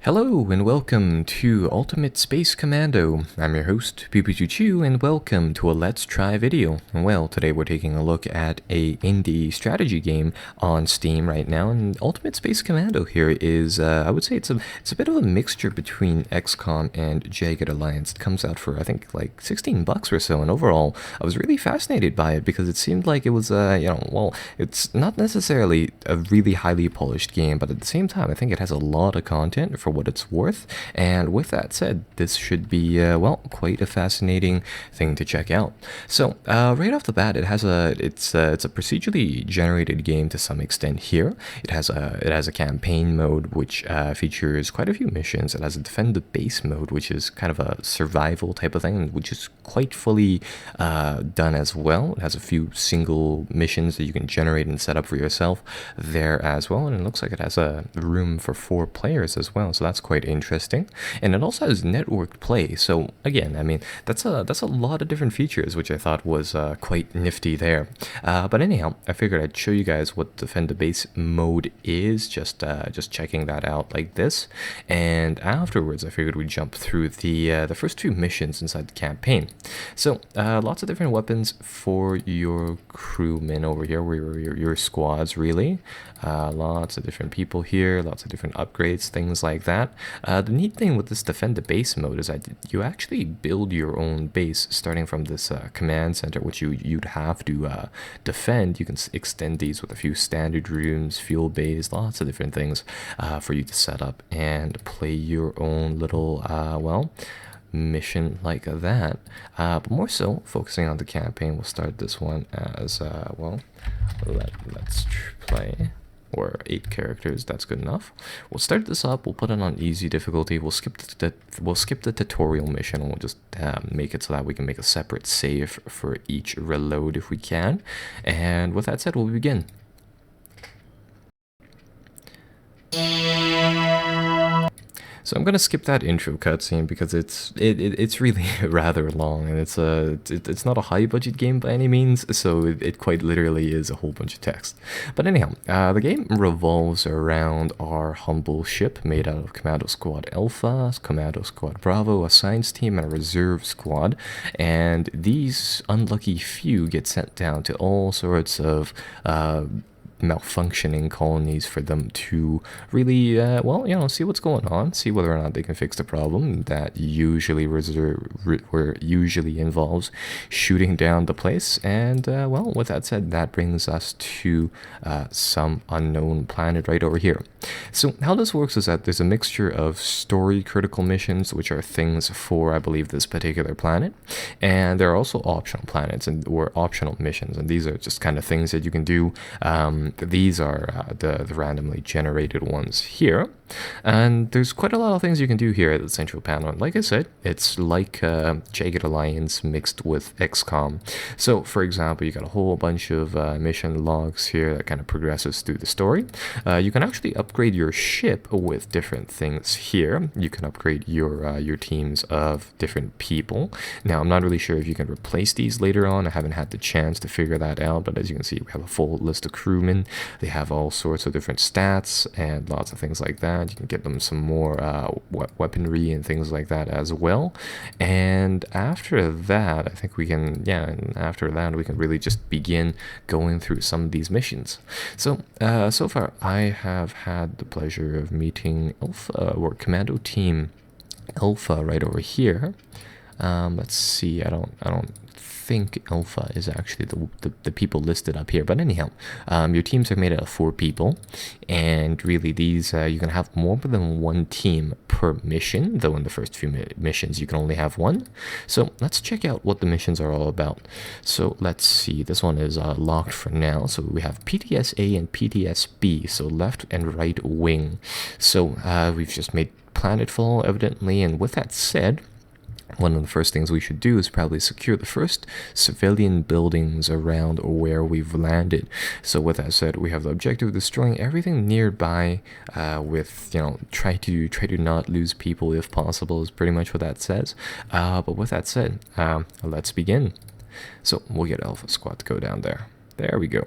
Hello and welcome to Ultimate Space Commando. I'm your host, Pee and welcome to a Let's Try video. And well, today we're taking a look at a indie strategy game on Steam right now, and Ultimate Space Commando here is, I would say it's a bit of a mixture between XCOM and Jagged Alliance. It comes out for, I think, like 16 bucks or so, and overall, I was really fascinated by it because it seemed like it was, well, it's not necessarily a really highly polished game, but at the same time, I think it has a lot of content for what it's worth. And with that said, this should be well, quite a fascinating thing to check out. So right off the bat, it's a procedurally generated game to some extent here. It has a campaign mode which features quite a few missions. It has a defend the base mode, which is kind of a survival type of thing, which is quite fully done as well. It has a few single missions that you can generate and set up for yourself there as well, and it looks like it has a room for 4 players as well, so that's quite interesting. And it also has networked play, so again, I mean, that's a lot of different features, which I thought was quite nifty there. But anyhow, I figured I'd show you guys what defend the base mode is, just checking that out like this, and afterwards I figured we'd jump through the first 2 missions inside the campaign. So lots of different weapons for your crewmen over here, or your squads really. Lots of different people here, lots of different upgrades, things like that. The neat thing with this defend the base mode is that you actually build your own base starting from this command center, which you'd have to defend. You can extend these with a few standard rooms, fuel bays, lots of different things for you to set up and play your own little well, mission like that. But more so focusing on the campaign, we'll start this one as well, let's play, or 8 characters, that's good enough. We'll start this up, we'll put it on easy difficulty, we'll skip the tutorial mission, and we'll just make it so that we can make a separate save for each reload if we can. And with that said, we'll begin. So I'm gonna skip that intro cutscene because it's really rather long, and it's not a high budget game by any means, so it quite literally is a whole bunch of text. But anyhow, the game revolves around our humble ship made out of Commando Squad Alpha, Commando Squad Bravo, a science team, and a reserve squad. And these unlucky few get sent down to all sorts of malfunctioning colonies for them to really well, see what's going on, see whether or not they can fix the problem. That usually usually involves shooting down the place. And well, with that said, that brings us to some unknown planet right over here. So how this works is that there's a mixture of story critical missions, which are things for, I believe, this particular planet, and there are also optional planets or optional missions, and these are just kind of things that you can do. These are the randomly generated ones here, and there's quite a lot of things you can do here at the central panel. And like I said, it's like Jagged Alliance mixed with XCOM. So for example, you got a whole bunch of mission logs here that kind of progresses through the story. You can actually upgrade your ship with different things here. You can upgrade your teams of different people. Now, I'm not really sure if you can replace these later on. I haven't had the chance to figure that out, but as you can see, we have a full list of crewmen. They have all sorts of different stats and lots of things like that. You can get them some more weaponry and things like that as well. And after that, I think we can, after that, we can really just begin going through some of these missions. So, so far, I have had the pleasure of meeting Alpha, or Commando Team Alpha right over here. Let's see, I don't think Alpha is actually the people listed up here, but anyhow, your teams are made out of 4 people, and really these you can have more than 1 team per mission, though in the first few missions you can only have 1. So let's check out what the missions are all about. So let's see, this one is locked for now. So we have PTS-A and PTS-B, so left and right wing. So we've just made planetfall evidently, and with that said, one of the first things we should do is probably secure the first civilian buildings around where we've landed. So with that said, we have the objective of destroying everything nearby with, try to not lose people if possible is pretty much what that says. But with that said, let's begin. So we'll get Alpha Squad to go down there. There we go.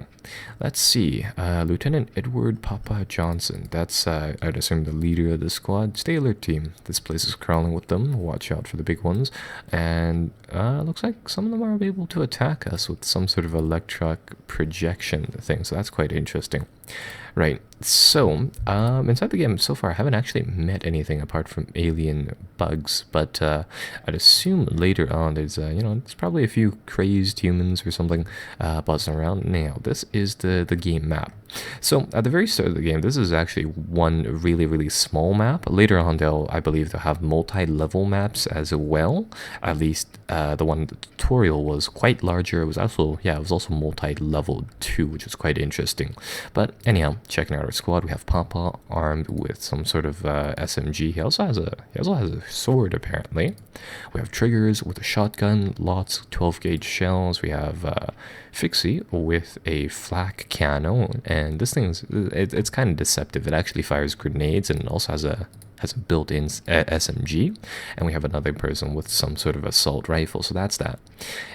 Let's see. Lieutenant Edward Papa Johnson. That's, I'd assume, the leader of the squad. Stay alert, team. This place is crawling with them. Watch out for the big ones. And looks like some of them are able to attack us with some sort of electric projection thing. So that's quite interesting. Right. So, inside the game so far, I haven't actually met anything apart from alien bugs, but I'd assume later on there's, there's probably a few crazed humans or something buzzing around. Now, this is the game map. So, at the very start of the game, this is actually one really, really small map. Later on, I believe they'll have multi-level maps as well. At least the one in the tutorial was quite larger. It was also, it was also multi-level too, which was quite interesting. But anyhow, checking out our squad, we have Papa armed with some sort of SMG. He also has a sword apparently. We have Triggers with a shotgun, lots 12 gauge shells. We have Fixie with a flak cannon, and this thing's it's kind of deceptive. It actually fires grenades and also has a built-in SMG, and we have another person with some sort of assault rifle, so that's that.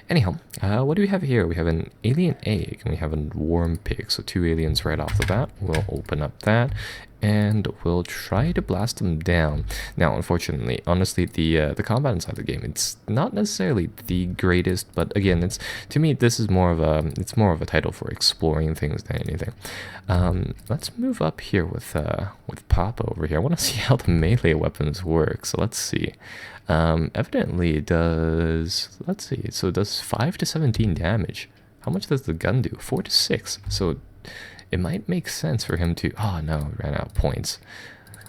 Anyhow, what do we have here? We have an alien egg, and we have a warm pig, so 2 aliens right off the bat. We'll open up that, and we'll try to blast them down. Now, unfortunately, honestly, the combat inside the game, it's not necessarily the greatest, but again, to me, this is more of a title for exploring things than anything. Let's move up here with Papa over here. I want to see how the melee weapons work. So let's see. Evidently, it does. Let's see. So it does 5 to 17 damage. How much does the gun do? 4 to 6. So it might make sense for him to... Oh, no, it ran out of points.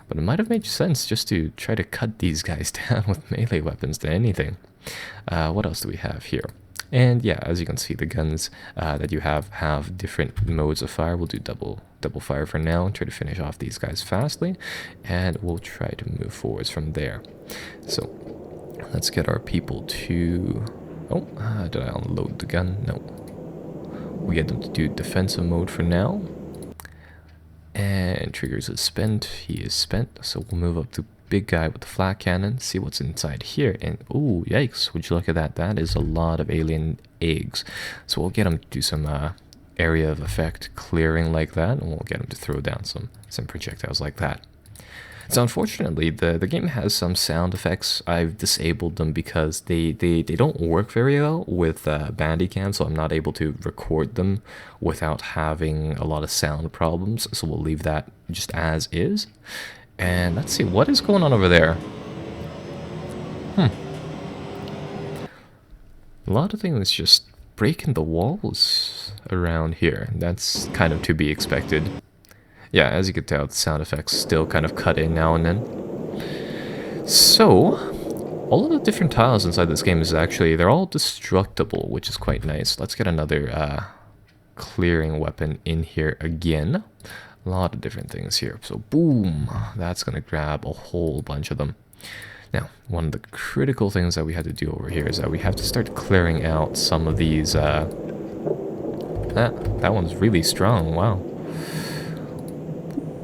But it might have made sense just to try to cut these guys down with melee weapons than anything. What else do we have here? And yeah, as you can see, the guns that you have different modes of fire. We'll do double fire for now and try to finish off these guys fastly. And we'll try to move forwards from there. So let's get our people to... Oh, did I unload the gun? No. We get them to do defensive mode for now. And Triggers is spent. He is spent. So we'll move up to big guy with the flak cannon, see what's inside here. And oh, yikes, would you look at that? That is a lot of alien eggs. So we'll get him to do some area of effect clearing like that, and we'll get him to throw down some projectiles like that. So unfortunately, the game has some sound effects. I've disabled them because they don't work very well with Bandicam, so I'm not able to record them without having a lot of sound problems. So we'll leave that just as is. And let's see, what is going on over there? A lot of things just breaking the walls around here. That's kind of to be expected. Yeah, as you can tell, the sound effects still kind of cut in now and then. So, all of the different tiles inside this game is actually, they're all destructible, which is quite nice. Let's get another clearing weapon in here again. A lot of different things here. So, boom, that's going to grab a whole bunch of them. Now, one of the critical things that we had to do over here is that we have to start clearing out some of these, that one's really strong, wow.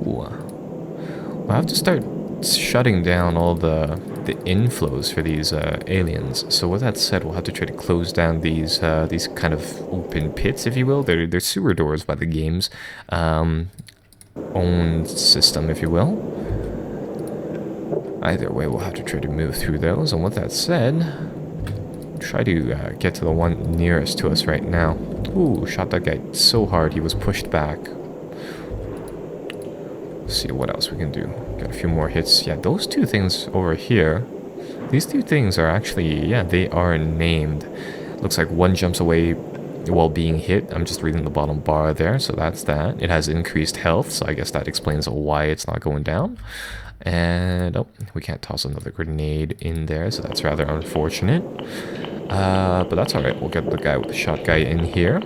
We'll have to start shutting down all the inflows for these aliens. So with that said, we'll have to try to close down these kind of open pits, if you will. They're sewer doors by the game's own system, if you will. Either way, we'll have to try to move through those. And with that said, try to get to the one nearest to us right now. Ooh, shot that guy so hard he was pushed back. See what else we can do. Got a few more hits. Yeah, those two things over here, these two things are actually, yeah, they are named. Looks like one jumps away while being hit. I'm just reading the bottom bar there, so that's that. It has increased health, so I guess that explains why it's not going down. And oh, we can't toss another grenade in there, so that's rather unfortunate. But that's alright. We'll get the guy with the shot guy in here.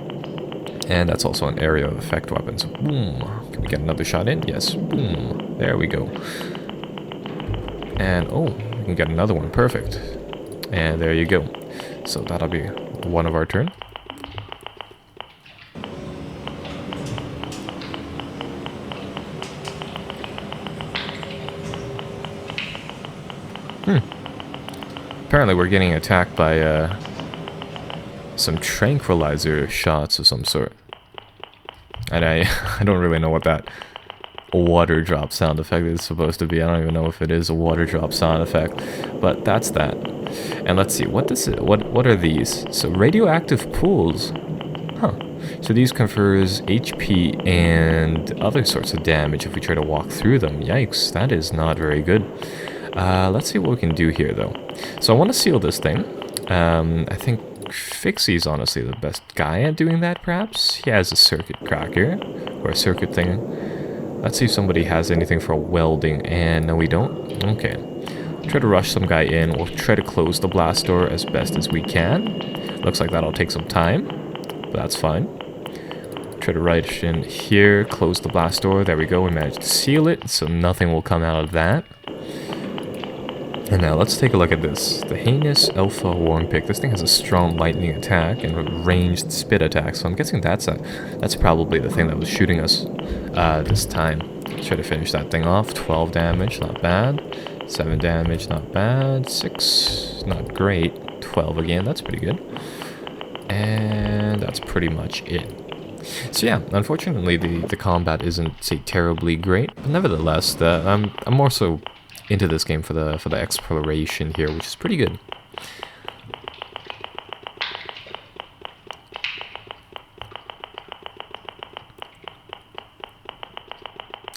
And that's also an area of effect weapon. So boom. Can we get another shot in? Yes. Boom. There we go. And oh, we can get another one. Perfect. And there you go. So that'll be one of our turn. Apparently we're getting attacked by some tranquilizer shots of some sort. And I don't really know what that water drop sound effect is supposed to be. I don't even know if it is a water drop sound effect, but that's that. And let's see, what are these? So radioactive pools. Huh. So these confers HP and other sorts of damage if we try to walk through them. Yikes, that is not very good. Let's see what we can do here though. So I want to seal this thing. I think Fixie's honestly the best guy at doing that, perhaps? He has a circuit cracker, or a circuit thing. Let's see if somebody has anything for welding, and no we don't? Okay. Try to rush some guy in, we'll try to close the blast door as best as we can. Looks like that'll take some time, but that's fine. Try to rush in here, close the blast door, there we go, we managed to seal it, so nothing will come out of that. And now let's take a look at this. The Heinous Alpha Worm Pick. This thing has a strong lightning attack and a ranged spit attack, so I'm guessing that's probably the thing that was shooting us this time. Try to finish that thing off. 12 damage, not bad. 7 damage, not bad. 6, not great. 12 again, that's pretty good. And that's pretty much it. So yeah, unfortunately the combat isn't, say, terribly great, but nevertheless, I'm more so into this game for the exploration here, which is pretty good.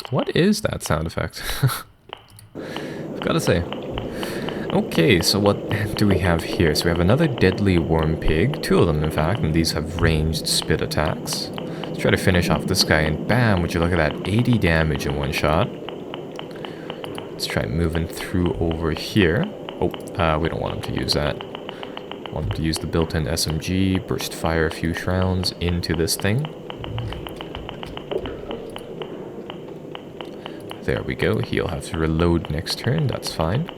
What is that sound effect? I've got to say. Okay, so what do we have here? So we have another deadly worm pig, 2 of them in fact, and these have ranged spit attacks. Let's try to finish off this guy, and bam, would you look at that, 80 damage in one shot. Let's try moving through over here. Oh, we don't want him to use that. Want him to use the built-in SMG, burst fire a few rounds into this thing. There we go. He'll have to reload next turn, that's fine.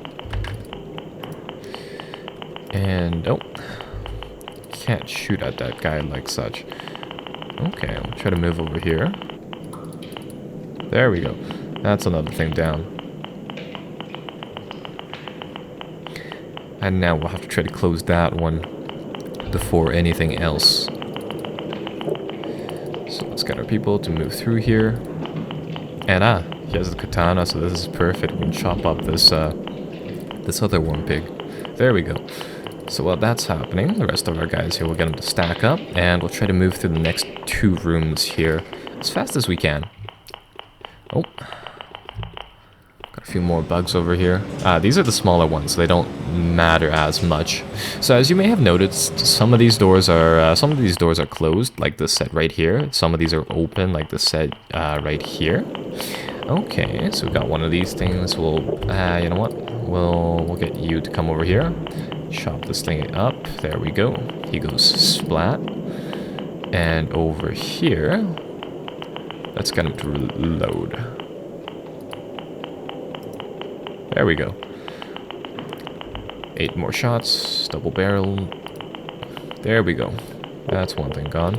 And, oh, can't shoot at that guy like such. Okay, I'll try to move over here. There we go. That's another thing down. And now we'll have to try to close that one before anything else. So let's get our people to move through here. And he has the katana, so this is perfect. We can chop up this this other worm pig. There we go. So while that's happening, the rest of our guys here will get them to stack up, and we'll try to move through the next 2 rooms here as fast as we can. Oh. Got a few more bugs over here. These are the smaller ones, so they don't matter as much. So as you may have noticed, some of these doors are closed, like this set right here. Some of these are open, like this set right here. Okay, so we got one of these things. We'll, you know what? We'll get you to come over here. Chop this thing up. There we go. He goes splat. And over here, let's get him to reload. There we go. 8 more shots. Double barrel. There we go. That's one thing gone.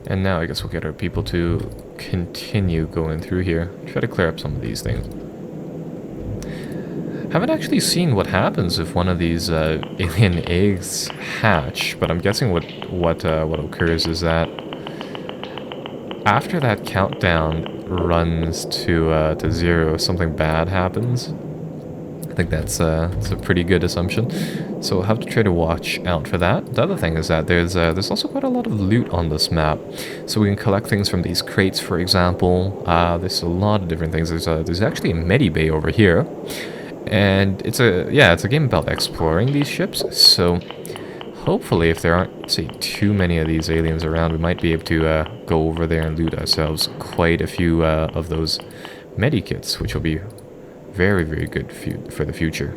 And now I guess we'll get our people to continue going through here. Try to clear up some of these things. Haven't actually seen what happens if one of these alien eggs hatch, but I'm guessing what occurs is that after that countdown runs to 0, something bad happens. I think that's a pretty good assumption. So we'll have to try to watch out for that. The other thing is that there's also quite a lot of loot on this map. So we can collect things from these crates, for example. There's a lot of different things. There's actually a medibay over here. And it's a game about exploring these ships. So hopefully if there aren't, say, too many of these aliens around, we might be able to go over there and loot ourselves quite a few of those medikits, which will be very, very good for the future.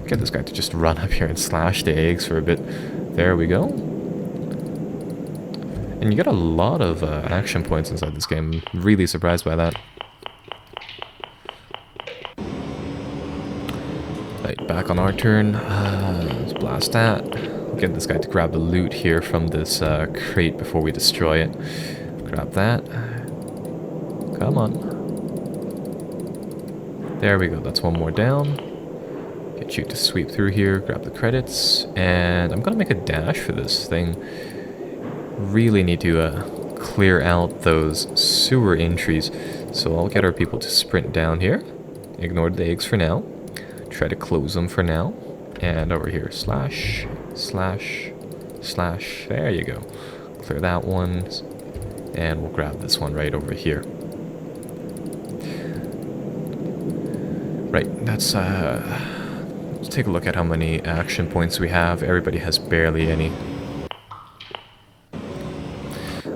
Get this guy to just run up here and slash the eggs for a bit. There we go. And you get a lot of action points inside this game. I'm really surprised by that. Right, back on our turn. Let's blast that. Get this guy to grab the loot here from this crate before we destroy it. Grab that. Come on. There we go, that's one more down. Get you to sweep through here, grab the credits, and I'm gonna make a dash for this thing. Really need to clear out those sewer entries. So I'll get our people to sprint down here. Ignore the eggs for now. Try to close them for now. And over here, slash, slash, slash. There you go. Clear that one. And we'll grab this one right over here. Right, that's, let's take a look at how many action points we have. Everybody has barely any.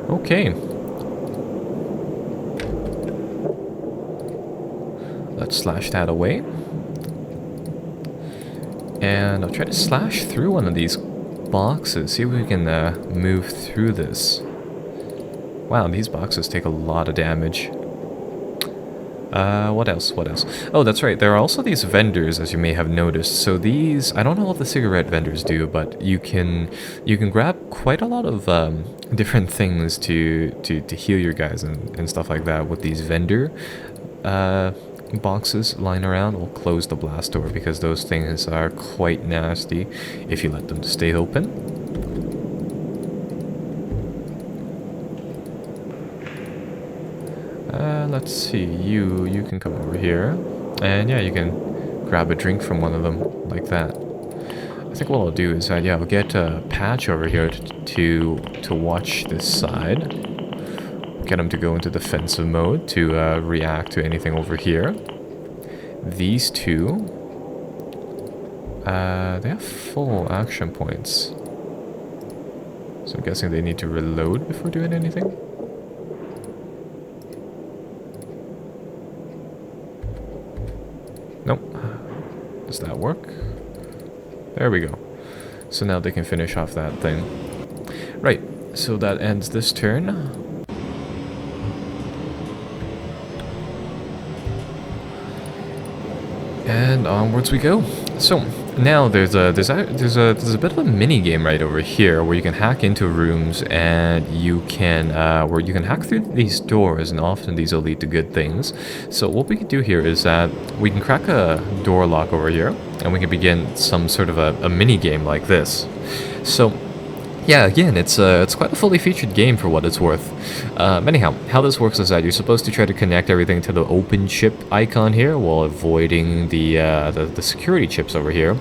Okay. Let's slash that away. And I'll try to slash through one of these boxes. See if we can move through this. Wow, these boxes take a lot of damage. What else? What else? Oh, that's right. There are also these vendors, as you may have noticed. So these, I don't know what the cigarette vendors do, but you can grab quite a lot of different things to heal your guys and stuff like that with these vendor boxes lying around. We'll close the blast door because those things are quite nasty if you let them stay open. Let's see, you can come over here, and yeah, you can grab a drink from one of them, like that. I think what I'll do is, yeah, I'll get a Patch over here to watch this side. Get him to go into defensive mode to react to anything over here. These two, they have full action points. So I'm guessing they need to reload before doing anything. Nope. Does that work? There we go. So now they can finish off that thing. Right, so that ends this turn. And onwards we go. So now there's a bit of a mini game right over here where you can hack into rooms and you can hack through these doors, and often these will lead to good things. So what we can do here is that we can crack a door lock over here, and we can begin some sort of a mini game like this. So yeah, again, it's quite a fully featured game for what it's worth. Anyhow, how this works is that you're supposed to try to connect everything to the open chip icon here while avoiding the security chips over here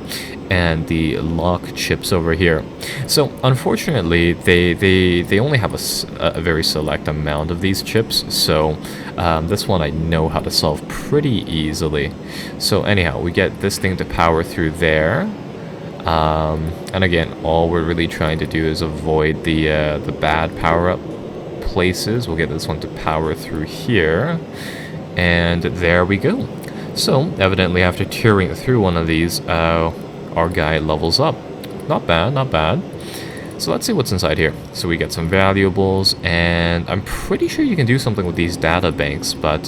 and the lock chips over here. So unfortunately, they only have a very select amount of these chips. So this one I know how to solve pretty easily. So anyhow, we get this thing to power through there. And again, all we're really trying to do is avoid the bad power-up places. We'll get this one to power through here, and there we go. So, evidently after tearing through one of these, our guy levels up. Not bad, not bad. So let's see what's inside here. So we get some valuables, and I'm pretty sure you can do something with these data banks, but,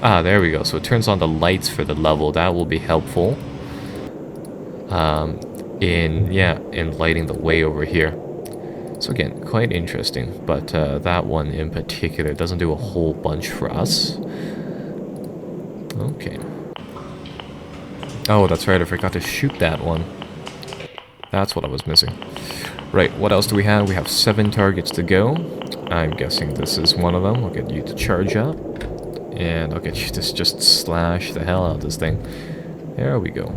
there we go. So it turns on the lights for the level. That will be helpful. In lighting the way over here. So again, quite interesting, but that one in particular doesn't do a whole bunch for us. Okay. Oh, that's right, I forgot to shoot that one. That's what I was missing. Right, what else do we have? We have 7 targets to go. I'm guessing this is one of them. I'll get you to charge up, and I'll get you to just slash the hell out of this thing. There we go.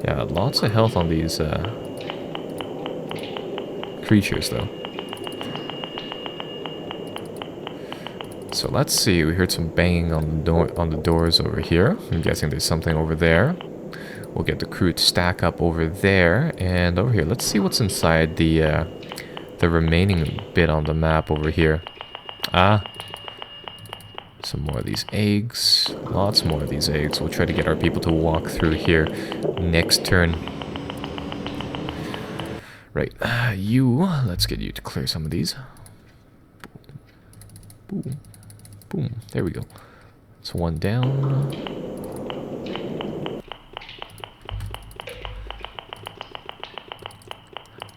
Yeah, lots of health on these creatures, though. So let's see. We heard some banging on the doors over here. I'm guessing there's something over there. We'll get the crew to stack up over there and over here. Let's see what's inside the remaining bit on the map over here. Some more of these eggs. Lots more of these eggs. We'll try to get our people to walk through here next turn. Right. Let's get you to clear some of these. Boom. Boom. There we go. It's one down.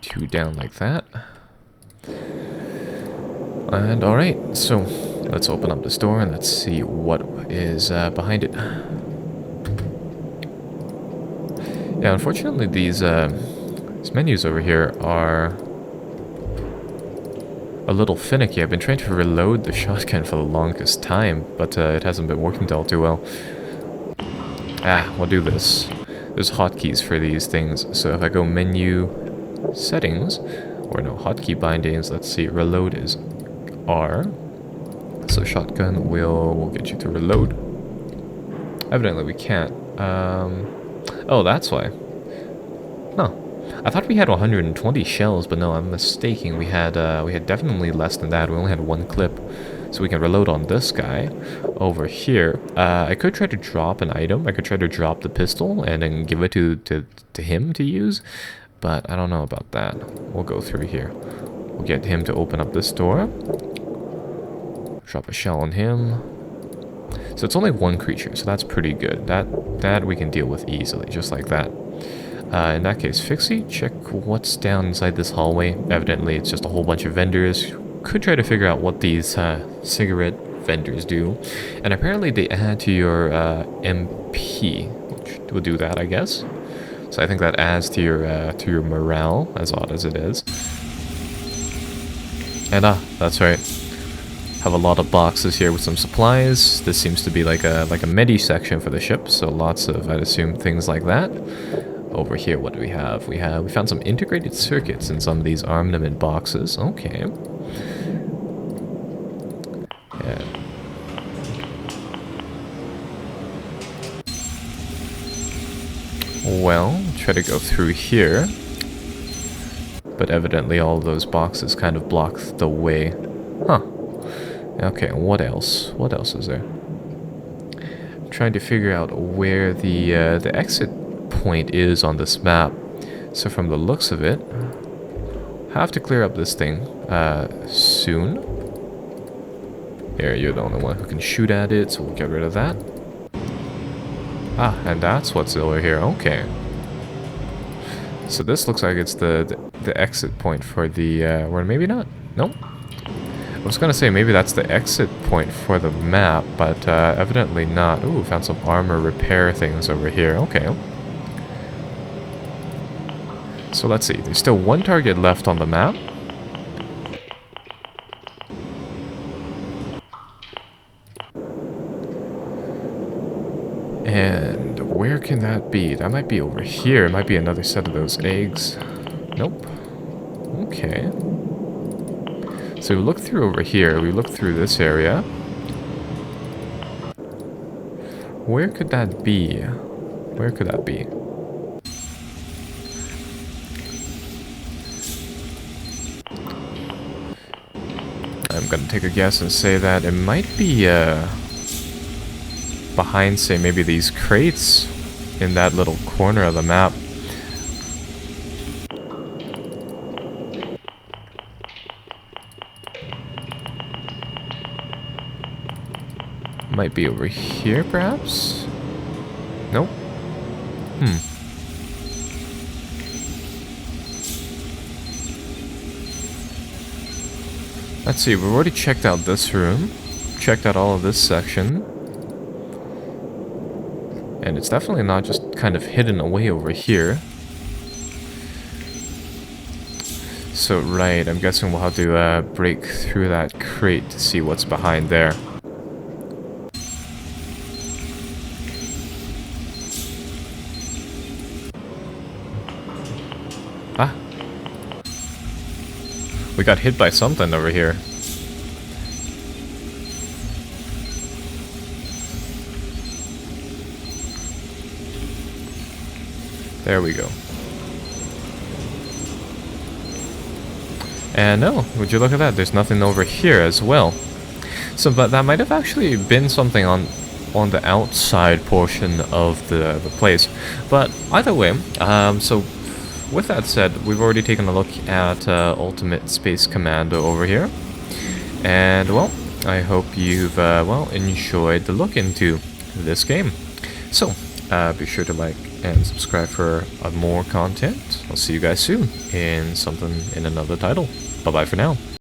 Two down like that. And alright, so Let's open up this door and let's see what is behind it. Yeah, unfortunately these menus over here are a little finicky. I've been trying to reload the shotgun for the longest time, but it hasn't been working all too well. We'll do this. There's hotkeys for these things, so if I go menu settings, or no, hotkey bindings, let's see, reload is R. So shotgun will get you to reload. Evidently we can't. Oh, that's why. No. I thought we had 120 shells, but no, I'm mistaken. We had definitely less than that. We only had one clip. So we can reload on this guy over here. I could try to drop an item. I could try to drop the pistol and then give it to him to use. But I don't know about that. We'll go through here. We'll get him to open up this door. Drop a shell on him. So it's only one creature, so that's pretty good. That we can deal with easily, just like that. In that case, Fixie, check what's down inside this hallway. Evidently, it's just a whole bunch of vendors. Could try to figure out what these cigarette vendors do. And apparently they add to your MP, which will do that, I guess. So I think that adds to your morale, as odd as it is. And that's right. Have a lot of boxes here with some supplies. This seems to be like a medi section for the ship, so lots of, I'd assume, things like that. Over here, what do we have? We found some integrated circuits in some of these armament boxes. Okay. Yeah. Well, try to go through here. But evidently all those boxes kind of block the way. Huh. Okay, what else? What else is there? I'm trying to figure out where the exit point is on this map. So from the looks of it, have to clear up this thing soon. Here, you're the only one who can shoot at it, so we'll get rid of that. And that's what's over here. Okay. So this looks like it's the exit point for the or maybe not. Nope. I was gonna say maybe that's the exit point for the map, but evidently not. Ooh, found some armor repair things over here. Okay. So let's see. There's still one target left on the map. And where can that be? That might be over here. It might be another set of those eggs. Nope. Okay. So we look through over here. We look through this area. Where could that be? Where could that be? I'm gonna take a guess and say that it might be behind, say, maybe these crates in that little corner of the map. Might be over here, perhaps? Nope. Let's see, we've already checked out this room. Checked out all of this section. And it's definitely not just kind of hidden away over here. So, right, I'm guessing we'll have to break through that crate to see what's behind there. We got hit by something over here. There we go. And no, would you look at that? There's nothing over here as well. So, but that might have actually been something on the outside portion of the place. But either way, so with that said, we've already taken a look at Ultimate Space Commando over here. And, well, I hope you've, well, enjoyed the look into this game. So, be sure to like and subscribe for more content. I'll see you guys soon in another title. Bye-bye for now.